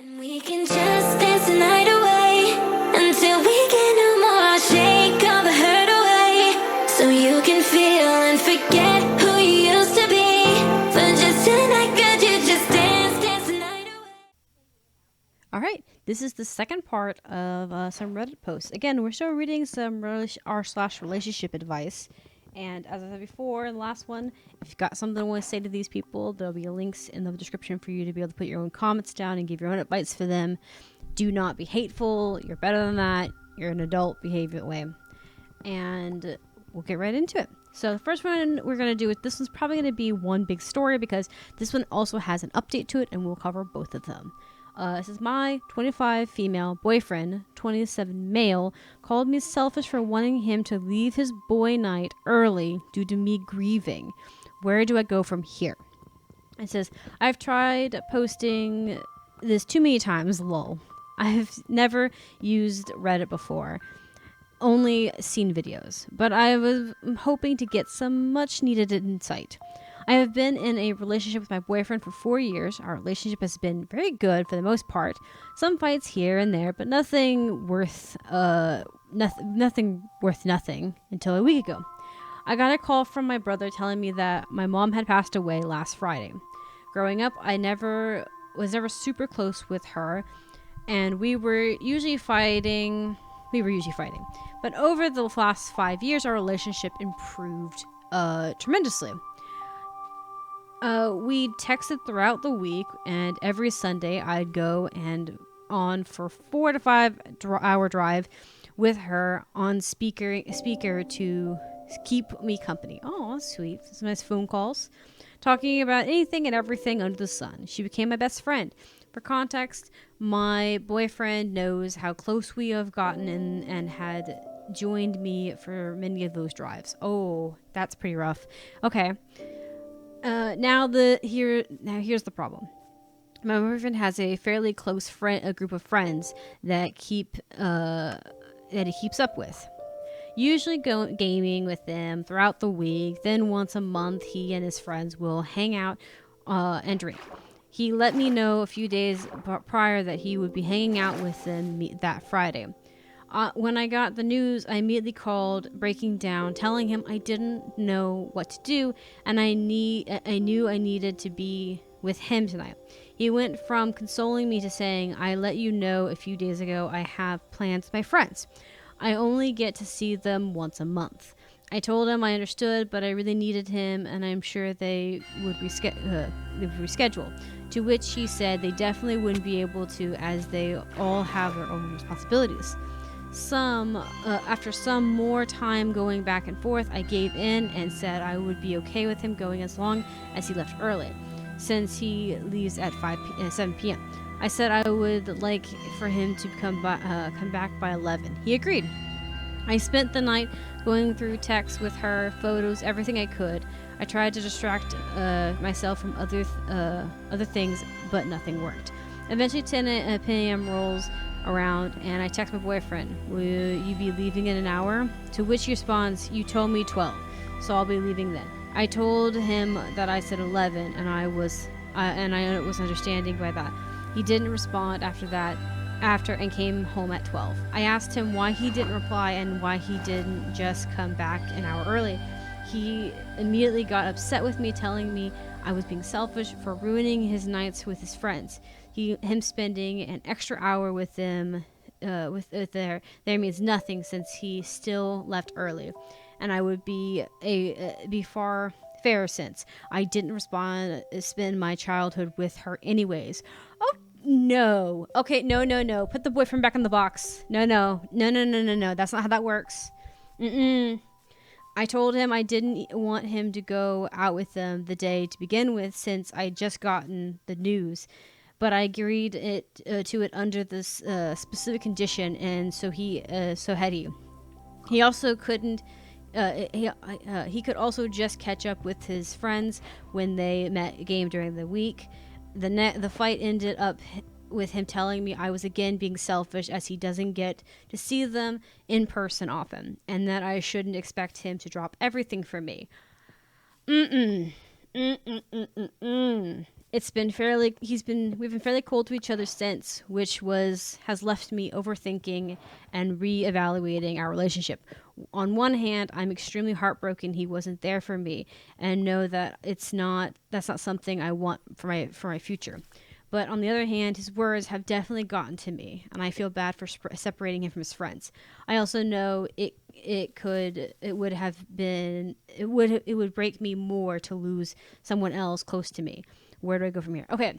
And we can just dance the night away until we get no more. Shake all the hurt away so you can feel and forget who you used to be. For just tonight, could you just dance the night away? All right, this is the second part of some Reddit posts. Again, we're still reading some r/relationship advice. And as I said before, in the last one, if you've got something to want to say to these people, there'll be links in the description for you to be able to put your own comments down and give your own advice for them. Do not be hateful. You're better than that. You're an adult. Behave that way. And we'll get right into it. So the first one we're going to do is, this one's probably going to be one big story because this one also has an update to it, and we'll cover both of them. This is my 25 female boyfriend, 27 male, called me selfish for wanting him to leave his boy night early due to me grieving. Where do I go from here? It says, I've tried posting this too many times, lol. I've never used Reddit before, only seen videos, but I was hoping to get some much needed insight. I have been in a relationship with my boyfriend for 4 years. Our relationship has been very good for the most part. Some fights here and there, but nothing worth nothing until a week ago. I got a call from my brother telling me that my mom had passed away last Friday. Growing up, I was never super close with her, and we were usually fighting. But over the last 5 years, our relationship improved tremendously. We texted throughout the week, and every Sunday I'd go and on for 4 to 5 hour drive with her on speaker to keep me company. Oh, that's sweet. Some nice phone calls, talking about anything and everything under the sun. She became my best friend. For context, my boyfriend knows how close we have gotten and had joined me for many of those drives. Oh, that's pretty rough. Okay. Here's the problem. My boyfriend has a fairly close a group of friends that he keeps up with. Usually go gaming with them throughout the week. Then once a month, he and his friends will hang out and drink. He let me know a few days prior that he would be hanging out with them that Friday. When I got the news, I immediately called, breaking down, telling him I didn't know what to do, and I knew I needed to be with him tonight. He went from consoling me to saying, I let you know a few days ago I have plans with my friends. I only get to see them once a month. I told him I understood, but I really needed him, and I'm sure they would reschedule. To which he said they definitely wouldn't be able to, as they all have their own responsibilities. After some more time going back and forth, I gave in and said I would be okay with him going as long as he left early, since he leaves at 7 p.m. I said I would like for him to come back by 11. He agreed. I spent the night going through texts with her, photos, everything I could. I tried to distract myself from other things, but nothing worked. Eventually 10 p.m. rolls around, and I text my boyfriend, will you be leaving in an hour? To which he responds, you told me 12, so I'll be leaving then. I told him that I said 11, and I was understanding by that. He didn't respond and came home at 12. I asked him why he didn't reply and why he didn't just come back an hour early. He immediately got upset with me, telling me I was being selfish for ruining his nights with his friends. Him spending an extra hour with them there means nothing, since he still left early, and I would be far fairer since I didn't spend my childhood with her anyways. Oh no. Okay, no. Put the boyfriend back in the box. No. That's not how that works. I told him I didn't want him to go out with them the day to begin with, since I'd just gotten the news. But I agreed to it under this specific condition, and so had he. He also couldn't. He could also just catch up with his friends when they met a game during the week. The fight ended up with him telling me I was again being selfish, as he doesn't get to see them in person often, and that I shouldn't expect him to drop everything for me. we've been fairly cold to each other since, which has left me overthinking and reevaluating our relationship. On one hand, I'm extremely heartbroken he wasn't there for me, and know that that's not something I want for my future. But on the other hand, his words have definitely gotten to me, and I feel bad for separating him from his friends. I also know it would break me more to lose someone else close to me. Where do I go from here? Okay,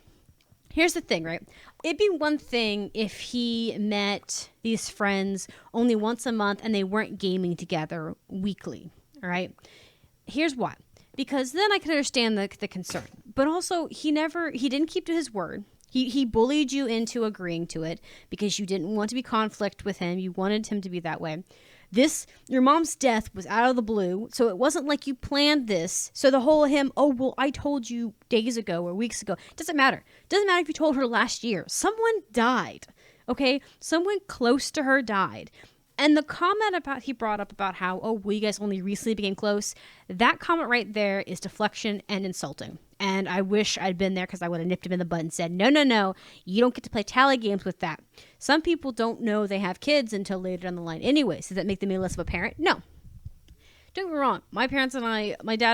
here's the thing, right? It'd be one thing if he met these friends only once a month and they weren't gaming together weekly, all right? Here's why. Because then I can understand the concern. But also, he didn't keep to his word. He bullied you into agreeing to it because you didn't want to be conflict with him. You wanted him to be that way. Your mom's death was out of the blue, so it wasn't like you planned this. So the whole I told you days ago or weeks ago, doesn't matter. Doesn't matter if you told her last year. Someone died, okay? Someone close to her died. And the comment he brought up about how, you guys only recently became close, that comment right there is deflection and insulting. And I wish I'd been there because I would have nipped him in the butt and said, no, you don't get to play tally games with that. Some people don't know they have kids until later down the line anyway. So does that make them any less of a parent? No. Don't get me wrong. My dad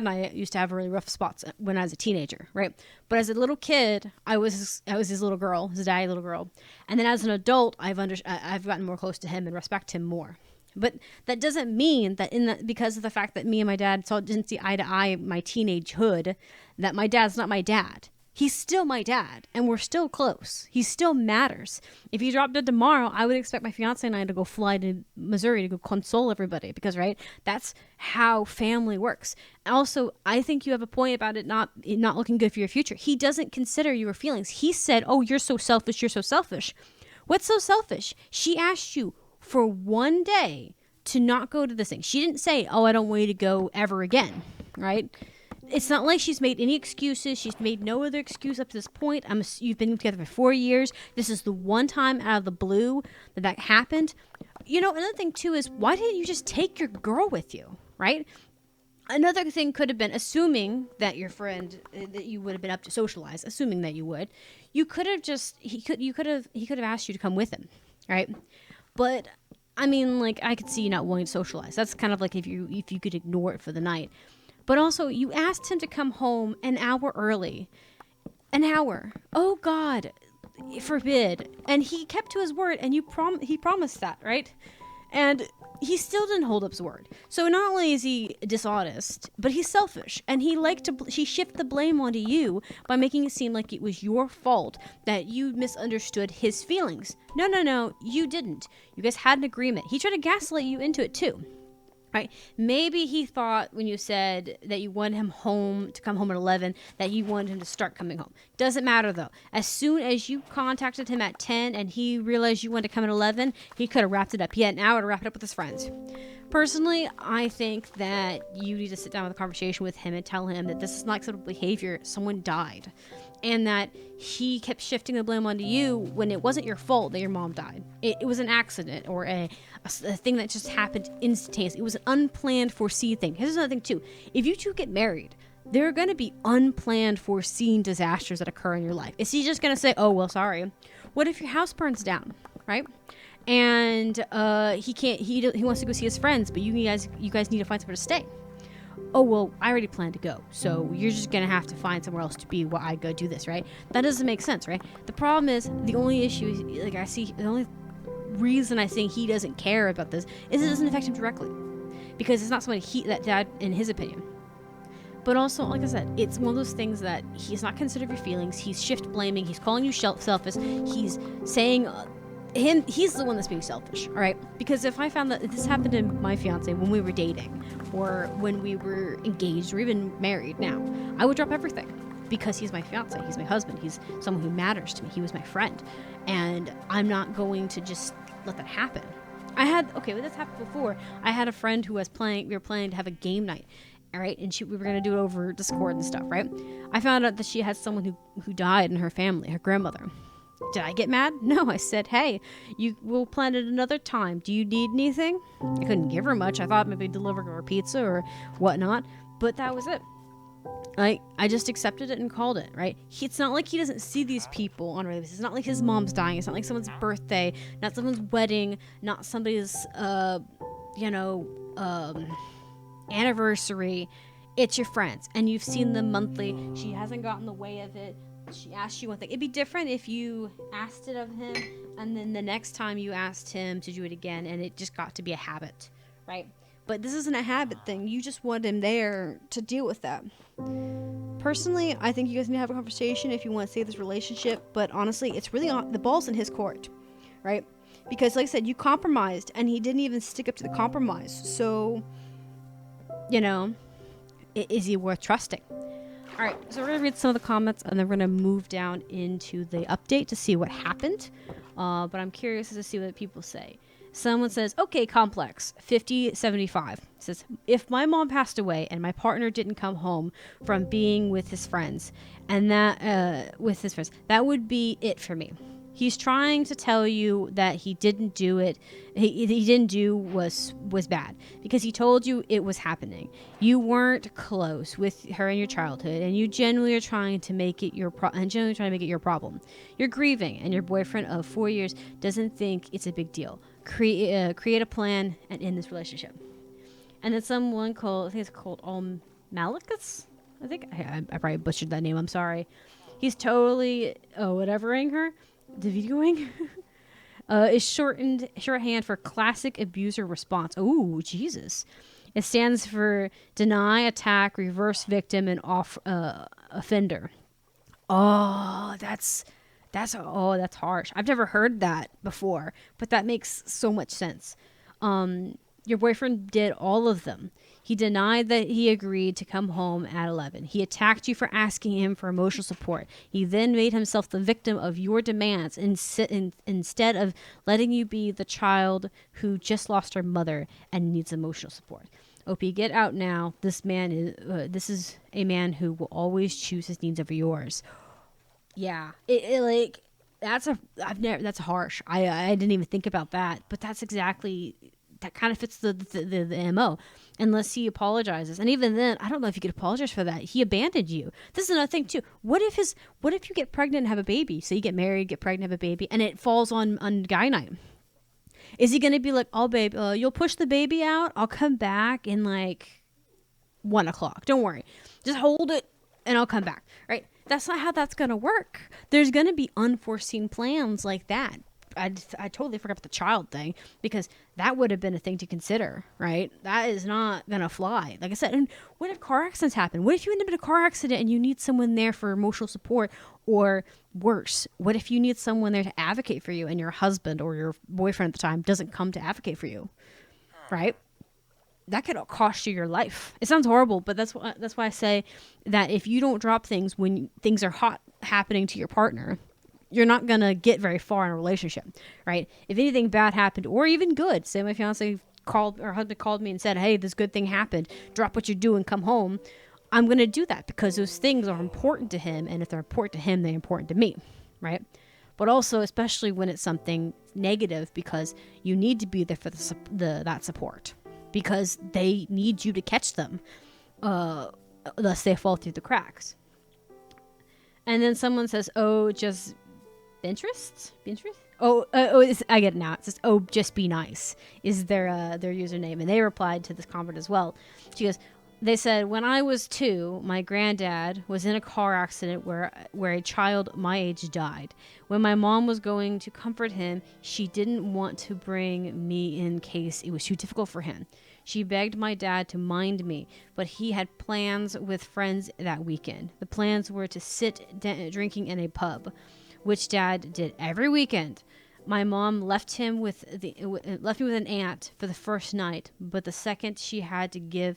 and I used to have really rough spots when I was a teenager, right? But as a little kid, I was his little girl, his daddy little girl. And then as an adult, I've gotten more close to him and respect him more. But that doesn't mean that because of the fact that me and my dad didn't see eye to eye in my teenagehood, that my dad's not my dad. He's still my dad, and we're still close. He still matters. If he dropped dead tomorrow, I would expect my fiance and I to go fly to Missouri to go console everybody because, right, that's how family works. Also, I think you have a point about it not looking good for your future. He doesn't consider your feelings. He said, you're so selfish, you're so selfish. What's so selfish? She asked you for one day to not go to this thing. She didn't say, I don't want you to go ever again, right? It's not like she's made any excuses. She's made no other excuse up to this point. You've been together for 4 years. This is the one time out of the blue that happened. Another thing too is, why didn't you just take your girl with you, right? Another thing could have been, assuming that your friend that you would have been up to socialize, assuming that you would, he could have asked you to come with him, right? But I mean, I could see you not wanting to socialize. That's kind of like if you could ignore it for the night. But also, you asked him to come home an hour early. An hour. Oh, God. Forbid. And he kept to his word, and he promised that, right? And he still didn't hold up his word. So not only is he dishonest, but he's selfish. And he shifted the blame onto you by making it seem like it was your fault that you misunderstood his feelings. No, you didn't. You guys had an agreement. He tried to gaslight you into it, too. Right? Maybe he thought when you said that you wanted him to come home at 11, that you wanted him to start coming home. Doesn't matter, though. As soon as you contacted him at 10 and he realized you wanted to come at 11, he could have wrapped it up. He had an hour to wrap it up with his friends. Personally, I think that you need to sit down with a conversation with him and tell him that this is not acceptable behavior. Someone died. And that he kept shifting the blame onto you when it wasn't your fault that your mom died. It was an accident or a thing that just happened instantaneously. It was an unplanned, foreseen thing. Here's another thing, too. If you two get married, there are going to be unplanned, foreseen disasters that occur in your life. Is he just going to say, sorry? What if your house burns down, right? And he wants to go see his friends, but you guys need to find somewhere to stay. I already planned to go, so you're just going to have to find somewhere else to be while I go do this, right? That doesn't make sense, right? The problem is, the only issue is, the only reason I think he doesn't care about this is it doesn't affect him directly. Because it's not somebody that died, in his opinion. But also, like I said, it's one of those things that he's not considered your feelings. He's shift blaming. He's calling you selfish. He's saying... he's the one that's being selfish, all right? Because if I found that this happened to my fiance when we were dating or when we were engaged or even married now, I would drop everything because he's my fiance, he's my husband, he's someone who matters to me, he was my friend, and I'm not going to just let that happen. This happened before. I had a friend who we were planning to have a game night, all right, and we were going to do it over Discord and stuff, right? I found out that she had someone who died in her family, her grandmother. Did I get mad? No, I said, hey, we'll plan it another time. Do you need anything? I couldn't give her much. I thought maybe deliver her pizza or whatnot, but that was it. Like, I just accepted it and called it, right? It's not like he doesn't see these people on a regular basis. It's not like his mom's dying. It's not like someone's birthday, not someone's wedding, not somebody's, you know, anniversary. It's your friends, and you've seen them monthly. She hasn't gotten in the way of it. She asked you one thing. It'd be different if you asked it of him, and then the next time you asked him to do it again, and it just got to be a habit, right? But this isn't a habit thing. You just want him there to deal with that. Personally, I think you guys need to have a conversation if you want to save this relationship. But honestly, it's really the ball's in his court, right? Because like I said, you compromised, and he didn't even stick up to the compromise. So, you know, is he worth trusting? All right, so we're going to read some of the comments, and then we're going to move down into the update to see what happened. But I'm curious to see what people say. Someone says, okay, complex, 5075. Says, if my mom passed away and my partner didn't come home from being with his friends, and that would be it for me. He's trying to tell you that he didn't do it. He didn't do was bad because he told you it was happening. You weren't close with her in your childhood, and you genuinely are trying to make it your problem. You're grieving, and your boyfriend of 4 years doesn't think it's a big deal. Create a plan and end this relationship. And then someone called, I think it's called Malikus. I think I probably butchered that name. I'm sorry. He's totally whatevering her. The videoing is shorthand for classic abuser response. Oh, Jesus. It stands for deny, attack, reverse victim, and off offender. Oh, that's harsh. I've never heard that before, but that makes so much sense. Your boyfriend did all of them. He denied that he agreed to come home at 11. He attacked you for asking him for emotional support. He then made himself the victim of your demands instead of letting you be the child who just lost her mother and needs emotional support. OP, get out now. This is a man who will always choose his needs over yours. Yeah, that's harsh. I didn't even think about that, but that's exactly. That kind of fits the MO, unless he apologizes. And even then, I don't know if you could apologize for that. He abandoned you. This is another thing too. What if you get pregnant and have a baby? So you get married, get pregnant, have a baby, and it falls on guy night. Is he going to be like, oh babe, you'll push the baby out? I'll come back in like 1 o'clock. Don't worry. Just hold it and I'll come back. Right? That's not how that's going to work. There's going to be unforeseen plans like that. I totally forgot about the child thing because that would have been a thing to consider, right? That is not going to fly. Like I said, and what if car accidents happen? What if you end up in a car accident and you need someone there for emotional support, or worse, what if you need someone there to advocate for you and your husband or your boyfriend at the time doesn't come to advocate for you, right? That could cost you your life. It sounds horrible, but that's why I say that if you don't drop things when things are happening to your partner, you're not going to get very far in a relationship, right? If anything bad happened, or even good, say my fiance husband called me and said, hey, this good thing happened, drop what you're doing, come home. I'm going to do that because those things are important to him. And if they're important to him, they're important to me, right? But also, especially when it's something negative, because you need to be there for that support, because they need you to catch them, lest they fall through the cracks. And then someone says, oh, just Pinterest? I get it now. It says, oh, just be nice is their username. And they replied to this comment as well. She goes, they said, when I was 2, my granddad was in a car accident where a child my age died. When my mom was going to comfort him, she didn't want to bring me in case it was too difficult for him. She begged my dad to mind me, but he had plans with friends that weekend. The plans were to sit drinking in a pub, which Dad did every weekend. My mom left me with an aunt for the first night, but the second she had to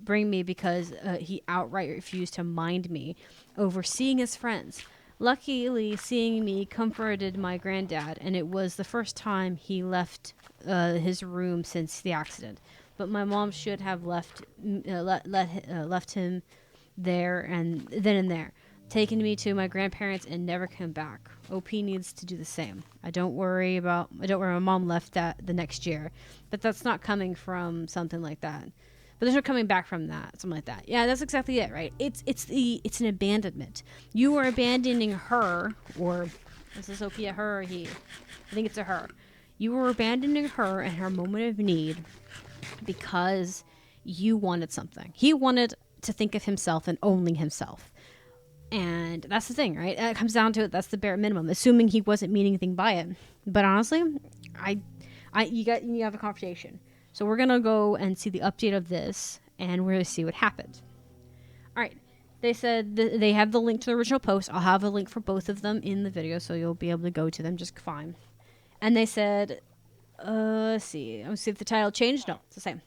bring me because he outright refused to mind me over seeing his friends. Luckily, seeing me comforted my granddad, and it was the first time he left his room since the accident. But my mom should have left him there and then and there. Taken me to my grandparents and never come back. OP needs to do the same. I don't worry my mom left that the next year, but that's not coming from something like that. but there's no coming back from that. Something like that. Yeah, that's exactly it, right? It's an abandonment. You are abandoning her, or is this OP a her or he? I think it's a her. You were abandoning her in her moment of need because you wanted something. He wanted to think of himself and only himself. And that's the thing, right? It comes down to it. That's the bare minimum, assuming he wasn't meaning anything by it. But honestly, you have a conversation. So we're gonna go and see the update of this, and we're gonna see what happened. All right. They said they have the link to the original post. I'll have a link for both of them in the video, so you'll be able to go to them just fine. And they said, let's see. Let's see if the title changed. No, it's the same.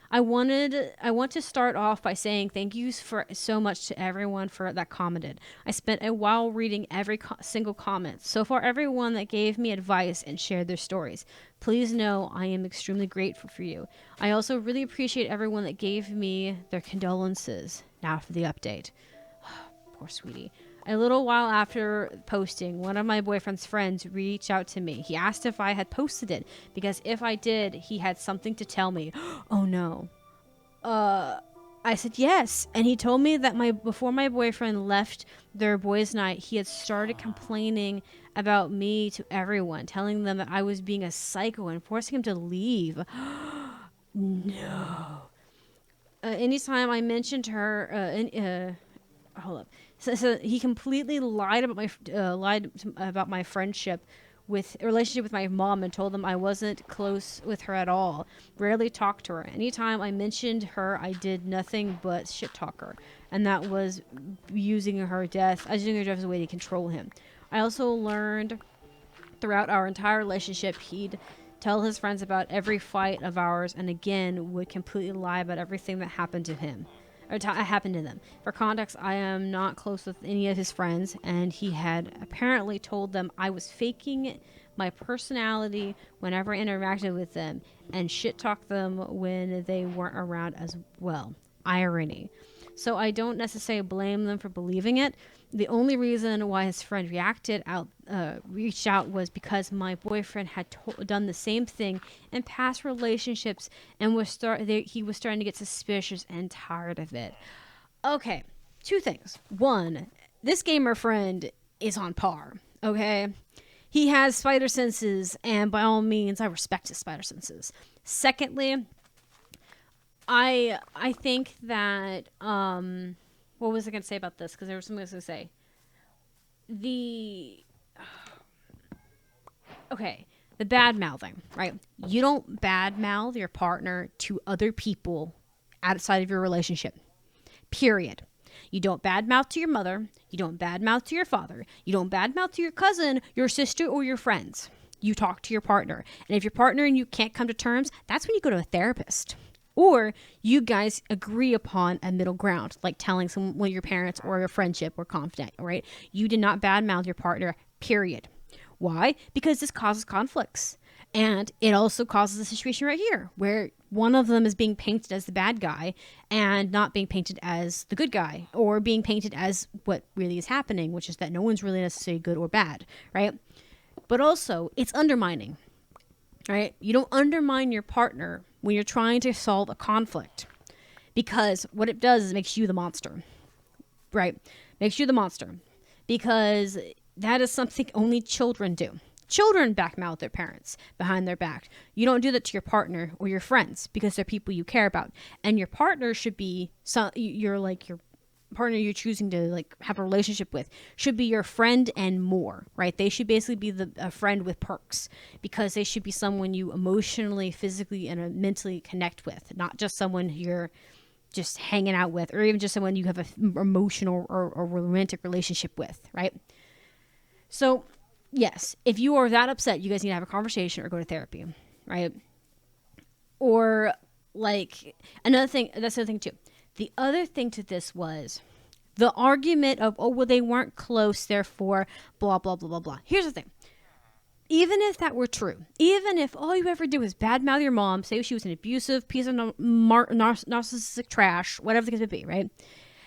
I want to start off by saying thank you so much to everyone that commented. I spent a while reading every single comment. So far, everyone that gave me advice and shared their stories. Please know I am extremely grateful for you. I also really appreciate everyone that gave me their condolences. Now for the update. Poor sweetie. A little while after posting, one of my boyfriend's friends reached out to me. He asked if I had posted it, because if I did, he had something to tell me. Oh no. I said yes, and he told me that before my boyfriend left their boys' night, he had started complaining about me to everyone, telling them that I was being a psycho and forcing him to leave. No. Anytime I mentioned her, hold up. So he completely lied about my friendship relationship with my mom, and told them I wasn't close with her at all. Rarely talked to her. Anytime I mentioned her, I did nothing but shit talk her, and that was using her death as a way to control him. I also learned throughout our entire relationship he'd tell his friends about every fight of ours, and again would completely lie about everything that happened to him. Happened to them. For context, I am not close with any of his friends, and he had apparently told them I was faking my personality whenever I interacted with them, and shit talked them when they weren't around as well. Irony. So I don't necessarily blame them for believing it. The only reason why his friend reached out was because my boyfriend had done the same thing in past relationships, and he was starting to get suspicious and tired of it. Okay, two things. One, this gamer friend is on par. Okay, he has spider senses, and by all means, I respect his spider senses. Secondly, I think that what was I going to say about this? Because there was something I was going to say. The bad mouthing, right? You don't bad mouth your partner to other people outside of your relationship. Period. You don't bad mouth to your mother. You don't bad mouth to your father. You don't bad mouth to your cousin, your sister, or your friends. You talk to your partner. And if your partner and you can't come to terms, that's when you go to a therapist. Or you guys agree upon a middle ground, like telling one of your parents or a friendship or confidant, right? You did not badmouth your partner, period. Why? Because this causes conflicts. And it also causes a situation right here where one of them is being painted as the bad guy and not being painted as the good guy, or being painted as what really is happening, which is that no one's really necessarily good or bad, right? But also, it's undermining, right? You don't undermine your partner when you're trying to solve a conflict, because what it does is it makes you the monster, right? Makes you the monster, because that is something only children do. Children backmouth their parents behind their back. You don't do that to your partner or your friends, because they're people you care about. And your partner should be your partner you're choosing to have a relationship with should be your friend and more, right? They should basically be a friend with perks, because they should be someone you emotionally, physically, and mentally connect with, not just someone you're just hanging out with, or even just someone you have an emotional or romantic relationship with, right? So yes, if you are that upset, you guys need to have a conversation or go to therapy, right? Or another thing, that's the other thing too. The other thing to this was the argument of, oh, well, they weren't close, therefore, blah, blah, blah, blah, blah. Here's the thing. Even if that were true, even if all you ever did was badmouth your mom, say she was an abusive piece of narcissistic trash, whatever the case may be, right?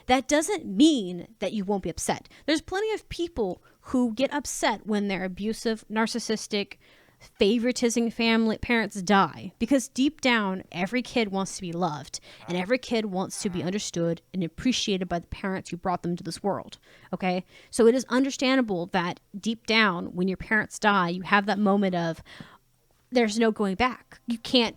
That doesn't mean that you won't be upset. There's plenty of people who get upset when they're abusive, narcissistic, favoritism parents die, because deep down every kid wants to be loved, and every kid wants to be understood and appreciated by the parents who brought them to this world. Okay, so it is understandable that deep down when your parents die, you have that moment of there's no going back. You can't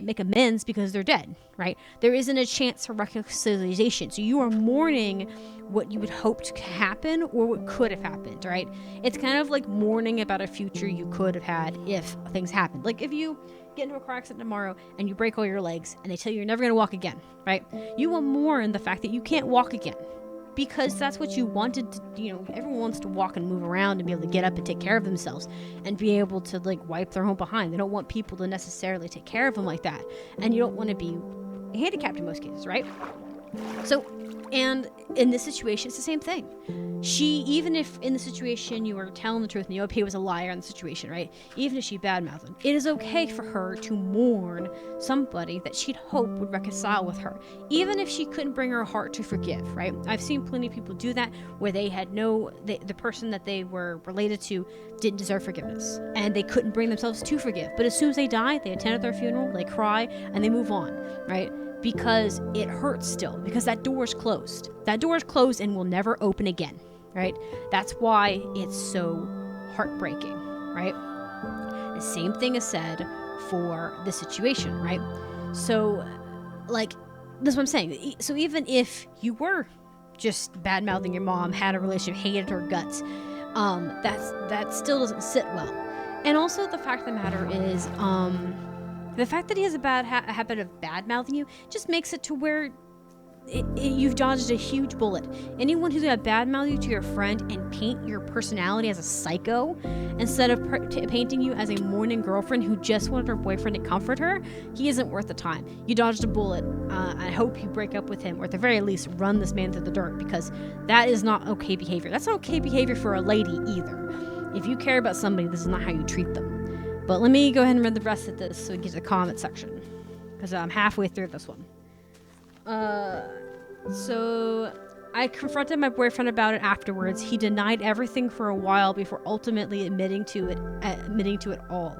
make amends because they're dead, right? There isn't a chance for reconciliation. So you are mourning what you would hope to happen or what could have happened, right? It's kind of like mourning about a future you could have had if things happened. Like if you get into a car accident tomorrow and you break all your legs and they tell you you're never going to walk again, right? You will mourn the fact that you can't walk again, because that's what you wanted to, everyone wants to walk and move around and be able to get up and take care of themselves and be able to like wipe their own behind. They don't want people to necessarily take care of them like that. And you don't want to be handicapped in most cases, right? So, and in this situation, it's the same thing. Even if in the situation you were telling the truth and the OP was a liar in the situation, right? Even if she badmouthed him, it is okay for her to mourn somebody that she'd hope would reconcile with her, even if she couldn't bring her heart to forgive, right? I've seen plenty of people do that where they had the person that they were related to didn't deserve forgiveness and they couldn't bring themselves to forgive. But as soon as they die, they attend their funeral, they cry, and they move on, right? Because it hurts still, because that door is closed. That door is closed and will never open again, right? That's why it's so heartbreaking, right? The same thing is said for the situation, right? So, like, that's what I'm saying. So even if you were just bad-mouthing your mom, had a relationship, hated her guts, that still doesn't sit well. And also the fact of the matter is, the fact that he has a bad habit of bad-mouthing you just makes it to where you've dodged a huge bullet. Anyone who's going to badmouth you to your friend and paint your personality as a psycho instead of painting you as a mourning girlfriend who just wanted her boyfriend to comfort her, he isn't worth the time. You dodged a bullet. I hope you break up with him, or at the very least run this man through the dirt, because that is not okay behavior. That's not okay behavior for a lady either. If you care about somebody, this is not how you treat them. But let me go ahead and read the rest of this so we get to the comment section, because I'm halfway through this one. So I confronted my boyfriend about it afterwards. He denied everything for a while before ultimately admitting to it all.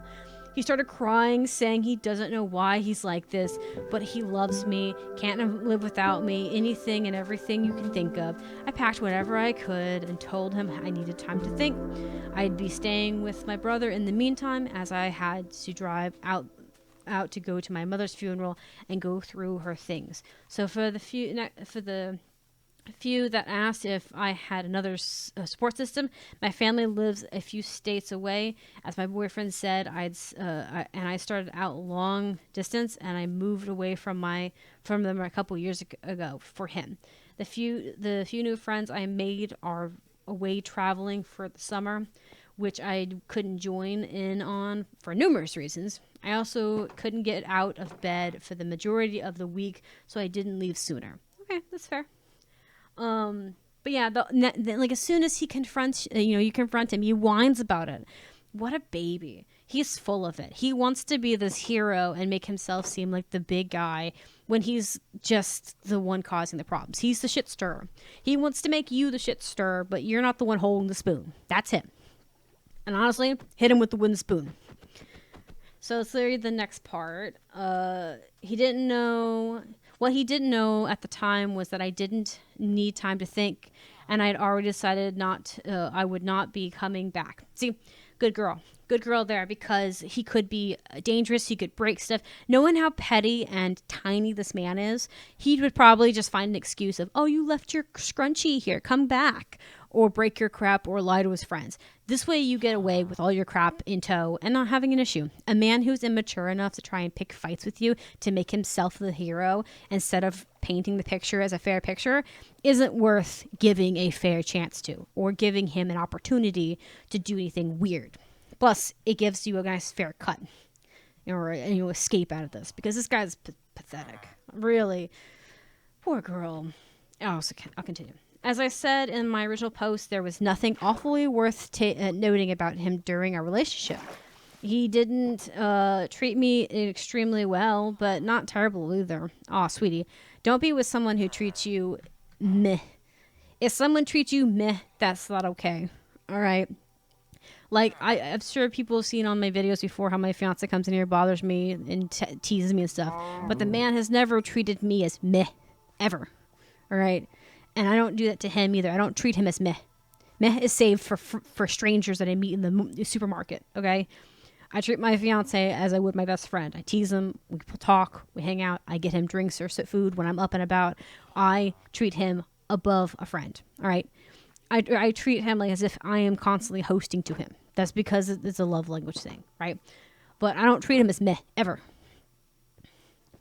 He started crying, saying he doesn't know why he's like this, but he loves me, can't live without me, anything and everything you can think of. I packed whatever I could and told him I needed time to think. I'd be staying with my brother in the meantime, as I had to drive out to go to my mother's funeral and go through her things. So for the few that asked if I had another support system, my family lives a few states away. As my boyfriend said, I started out long distance, and I moved away from them a couple years ago for him. The few new friends I made are away traveling for the summer, which I couldn't join in on for numerous reasons. I also couldn't get out of bed for the majority of the week, so I didn't leave sooner. Okay, that's fair. But yeah, like as soon as he confronts, you confront him, he whines about it. What a baby. He's full of it. He wants to be this hero and make himself seem like the big guy when he's just the one causing the problems. He's the shit stirrer. He wants to make you the shit stirrer, but you're not the one holding the spoon. That's him. And honestly, hit him with the wooden spoon. So let's read the next part. He didn't know... What he didn't know at the time was that I didn't need time to think, and I had already decided I would not be coming back. See, good girl there, because he could be dangerous. He could break stuff. Knowing how petty and tiny this man is, he would probably just find an excuse of, oh, you left your scrunchie here, come back, or break your crap, or lie to his friends. This way you get away with all your crap in tow and not having an issue. A man who's immature enough to try and pick fights with you to make himself the hero instead of painting the picture as a fair picture isn't worth giving a fair chance to, or giving him an opportunity to do anything weird. Plus, it gives you a nice fair cut, or escape out of this, because this guy's pathetic. Really, poor girl. I'll continue. As I said in my original post, there was nothing awfully worth noting about him during our relationship. He didn't treat me extremely well, but not terrible either. Aw, sweetie, don't be with someone who treats you meh. If someone treats you meh, that's not okay. All right. Like, I'm sure people have seen on my videos before how my fiance comes in here, bothers me, and teases me and stuff. But the man has never treated me as meh, ever. All right? And I don't do that to him either. I don't treat him as meh. Meh is saved for strangers that I meet in the supermarket, okay? I treat my fiance as I would my best friend. I tease him, we talk, we hang out, I get him drinks or food when I'm up and about. I treat him above a friend, all right? I treat him like as if I am constantly hosting to him. That's because it's a love language thing, right? But I don't treat him as meh, ever.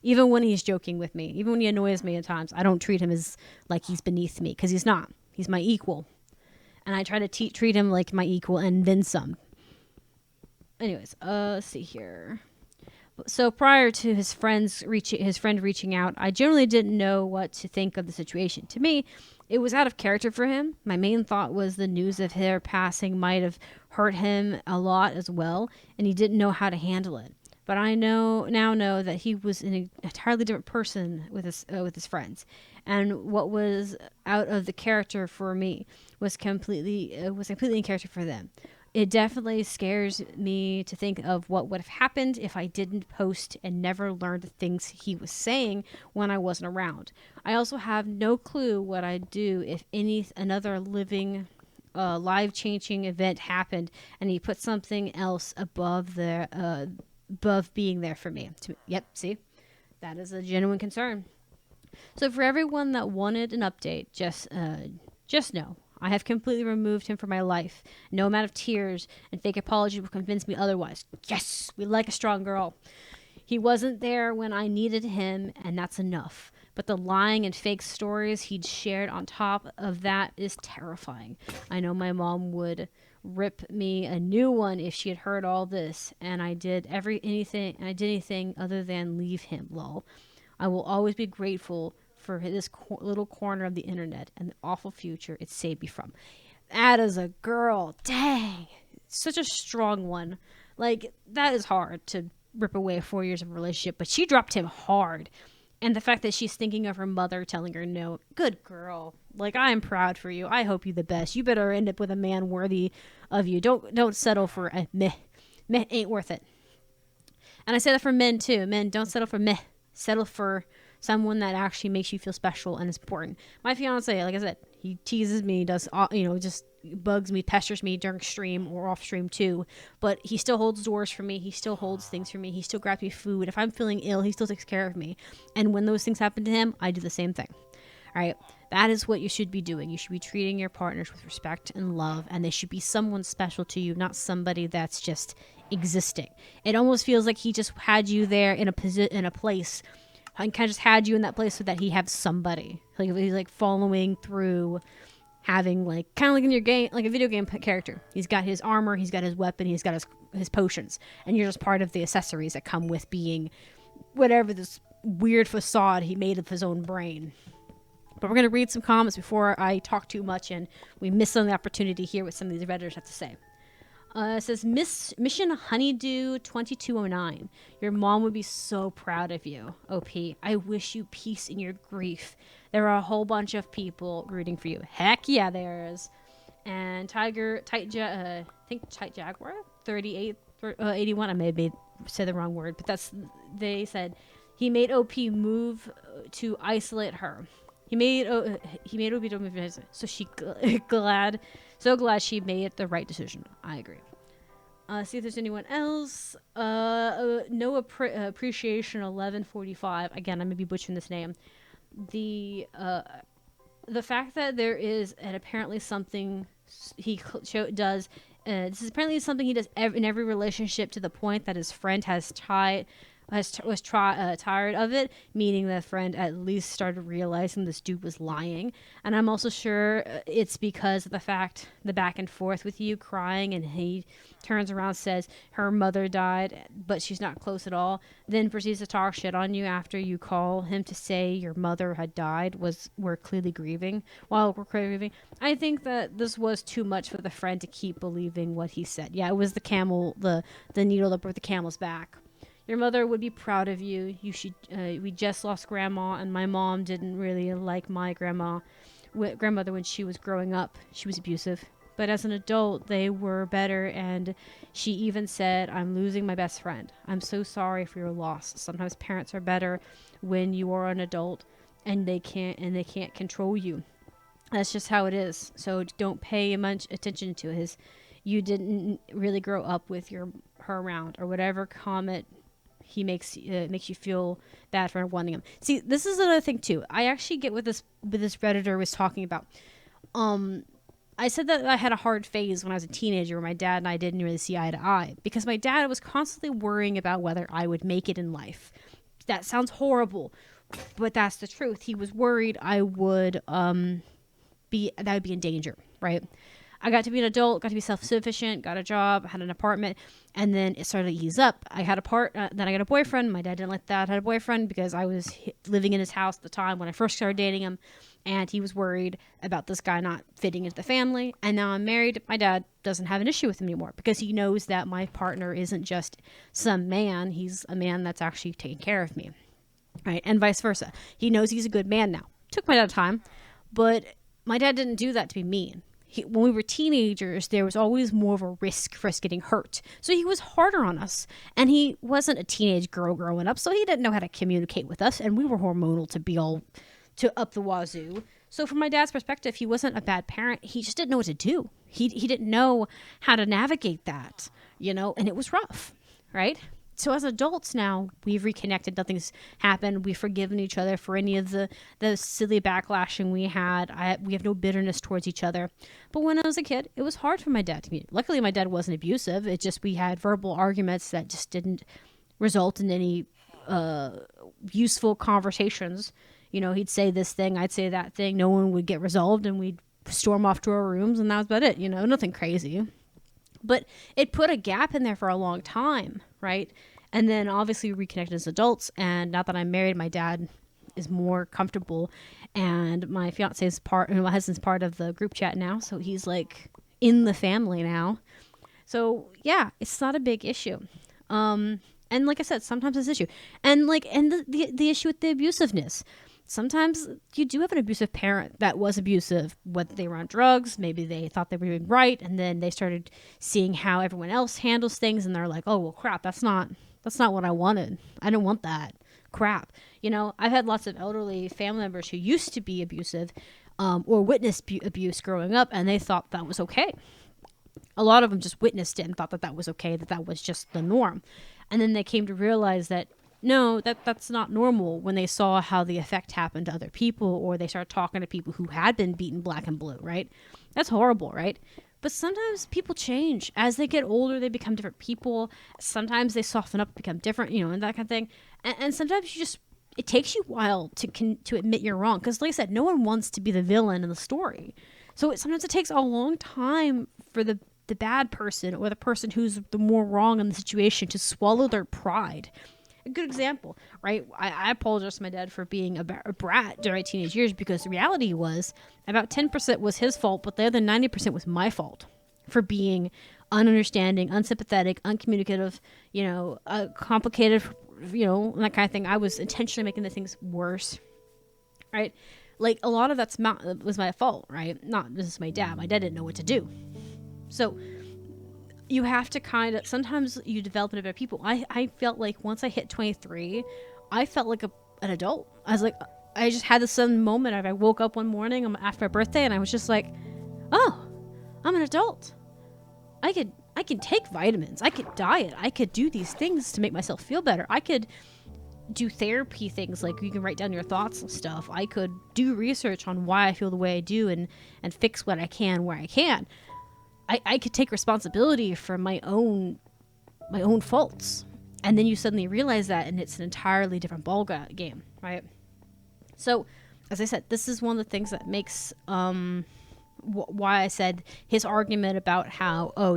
Even when he's joking with me, even when he annoys me at times, I don't treat him as like he's beneath me, because he's not. He's my equal. And I try to treat him like my equal and then some. Anyways, let's see here. So prior to his friend reaching out, I generally didn't know what to think of the situation. To me, it was out of character for him. My main thought was the news of her passing might have hurt him a lot as well, and he didn't know how to handle it. But I now know that he was an entirely different person with his friends, and what was out of the character for me was completely in character for them. It definitely scares me to think of what would have happened if I didn't post and never learned the things he was saying when I wasn't around. I also have no clue what I'd do if another living, life-changing event happened and he put something else above being there for me. Yep, see? That is a genuine concern. So for everyone that wanted an update, just know I have completely removed him from my life. No amount of tears and fake apology will convince me otherwise. Yes, we like a strong girl. He wasn't there when I needed him, and that's enough. But the lying and fake stories he'd shared on top of that is terrifying. I know my mom would rip me a new one if she had heard all this, and I did anything other than leave him. Lol. I will always be grateful for this little corner of the internet and the awful future it saved me from. That is a girl. Dang. Such a strong one. Like, that is hard to rip away 4 years of a relationship, but she dropped him hard. And the fact that she's thinking of her mother telling her no. Good girl. Like, I am proud for you. I hope you the best. You better end up with a man worthy of you. Don't settle for a meh. Meh ain't worth it. And I say that for men too. Men, don't settle for meh. Settle for someone that actually makes you feel special and is important. My fiance, like I said, he teases me, does, just bugs me, pesters me during stream or off stream too. But he still holds doors for me. He still holds things for me. He still grabs me food. If I'm feeling ill, he still takes care of me. And when those things happen to him, I do the same thing. All right. That is what you should be doing. You should be treating your partners with respect and love, and they should be someone special to you, not somebody that's just existing. It almost feels like he just had you there in a place, and kind of just had you in that place so that he has somebody. Like, he's like following through, having like kind of like in your game, like a video game character. He's got his armor, he's got his weapon, he's got his potions, and you're just part of the accessories that come with being whatever this weird facade he made of his own brain. But we're going to read some comments before I talk too much and we miss some of the opportunity here with some of these Redditors have to say. It says, Mission Honeydew 2209. Your mom would be so proud of you, OP. I wish you peace in your grief. There are a whole bunch of people rooting for you. Heck yeah, there is. And Tight Jaguar 81. I may have said the wrong word, but they said he made OP move to isolate her. He made OP move, so so glad she made the right decision. I agree. See if there's anyone else. No appreciation 1145. Again, I may be butchering this name. The fact that there is and apparently something he does. This is apparently something he does in every relationship, to the point that his friend was tired of it, meaning that friend at least started realizing this dude was lying. And I'm also sure it's because of the back and forth with you crying, and he turns around and says her mother died, but she's not close at all, then proceeds to talk shit on you after you call him to say your mother had died, we're clearly grieving. While we're grieving, I think that this was too much for the friend to keep believing what he said. Yeah, it was the needle that brought the camel's back. Your mother would be proud of you. We just lost grandma, and my mom didn't really like my grandmother when she was growing up. She was abusive. But as an adult, they were better. And she even said, I'm losing my best friend. I'm so sorry for your loss. Sometimes parents are better when you are an adult and they can't control you. That's just how it is. So don't pay much attention to his. You didn't really grow up with her around, or whatever comment he makes you feel bad for wanting him. See, this is another thing too. I actually get what this Redditor was talking about. I said that I had a hard phase when I was a teenager where my dad and I didn't really see eye to eye because my dad was constantly worrying about whether I would make it in life. That sounds horrible, but that's the truth. He was worried I would be in danger, right? I got to be an adult, got to be self-sufficient, got a job, had an apartment, and then it started to ease up. I had then I got a boyfriend. My dad didn't like that. I had a boyfriend because I was living in his house at the time when I first started dating him, and he was worried about this guy not fitting into the family. And now I'm married. My dad doesn't have an issue with him anymore because he knows that my partner isn't just some man. He's a man that's actually taking care of me, right? And vice versa. He knows he's a good man now. Took my dad time, but my dad didn't do that to be mean. When we were teenagers, there was always more of a risk for us getting hurt. So he was harder on us. And he wasn't a teenage girl growing up, so he didn't know how to communicate with us. And we were hormonal to be all to up the wazoo. So from my dad's perspective, he wasn't a bad parent. He just didn't know what to do. He didn't know how to navigate that, and it was rough, right? So as adults now, we've reconnected. Nothing's happened. We've forgiven each other for any of the silly backlashing we had. We have no bitterness towards each other. But when I was a kid, it was hard for my dad to me. Luckily, my dad wasn't abusive. It just we had verbal arguments that just didn't result in any useful conversations. He'd say this thing, I'd say that thing. No one would get resolved, and we'd storm off to our rooms, and that was about it. Nothing crazy. But it put a gap in there for a long time, right? And then obviously we reconnected as adults. And now that I'm married, my dad is more comfortable. And my fiance's my husband's part of the group chat now. So he's like in the family now. So yeah, it's not a big issue. And like I said, sometimes it's an issue. And the issue with the abusiveness. Sometimes you do have an abusive parent that was abusive, whether they were on drugs, maybe they thought they were doing right, and then they started seeing how everyone else handles things, and they're like, oh, well, crap, that's not what I wanted. I didn't want that. Crap. I've had lots of elderly family members who used to be abusive or witnessed abuse growing up, and they thought that was okay. A lot of them just witnessed it and thought that was okay, that was just the norm. And then they came to realize that no, that's not normal when they saw how the effect happened to other people, or they started talking to people who had been beaten black and blue, right? That's horrible, right? But sometimes people change. As they get older, they become different people. Sometimes they soften up, become different, and that kind of thing. And sometimes it takes you a while to admit you're wrong. Because like I said, no one wants to be the villain in the story. So sometimes it takes a long time for the bad person or the person who's the more wrong in the situation to swallow their pride. A good example, right? I apologize to my dad for being a brat during my teenage years because the reality was about 10% was his fault, but the other 90% was my fault for being ununderstanding, unsympathetic, uncommunicative, complicated, and that kind of thing. I was intentionally making the things worse, right? Like a lot of was my fault, right? Not just my dad. My dad didn't know what to do. So you have to sometimes you develop into better people. I felt like once I hit 23, I felt like an adult. I was like, I just had this sudden moment. I woke up one morning after my birthday and I was just like, oh, I'm an adult. I can take vitamins. I could diet. I could do these things to make myself feel better. I could do therapy things like you can write down your thoughts and stuff. I could do research on why I feel the way I do and fix what I can where I can. I could take responsibility for my own faults. And then you suddenly realize that, and it's an entirely different ball game, right? So, as I said, this is one of the things that makes why I said his argument about how they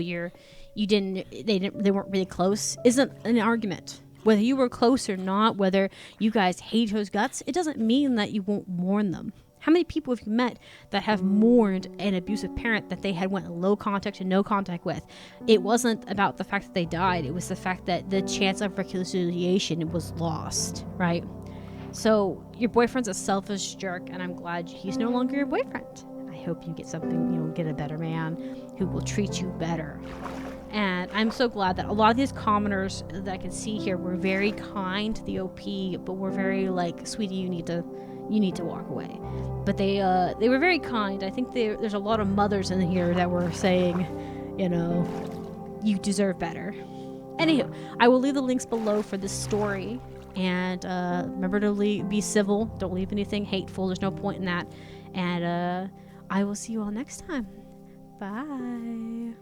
weren't really close isn't an argument. Whether you were close or not, whether you guys hate each other's guts, it doesn't mean that you won't mourn them. How many people have you met that have mourned an abusive parent that they had went low contact and no contact with? It wasn't about the fact that they died. It was the fact that the chance of reconciliation was lost, right? So your boyfriend's a selfish jerk, and I'm glad he's no longer your boyfriend. I hope you get something, get a better man who will treat you better. And I'm so glad that a lot of these commoners that I can see here were very kind to the OP, but were very like, sweetie, you need to walk away. But they were very kind. I think there's a lot of mothers in here that were saying, you know, you deserve better. Anywho, I will leave the links below for this story. And remember to be civil. Don't leave anything hateful. There's no point in that. And I will see you all next time. Bye.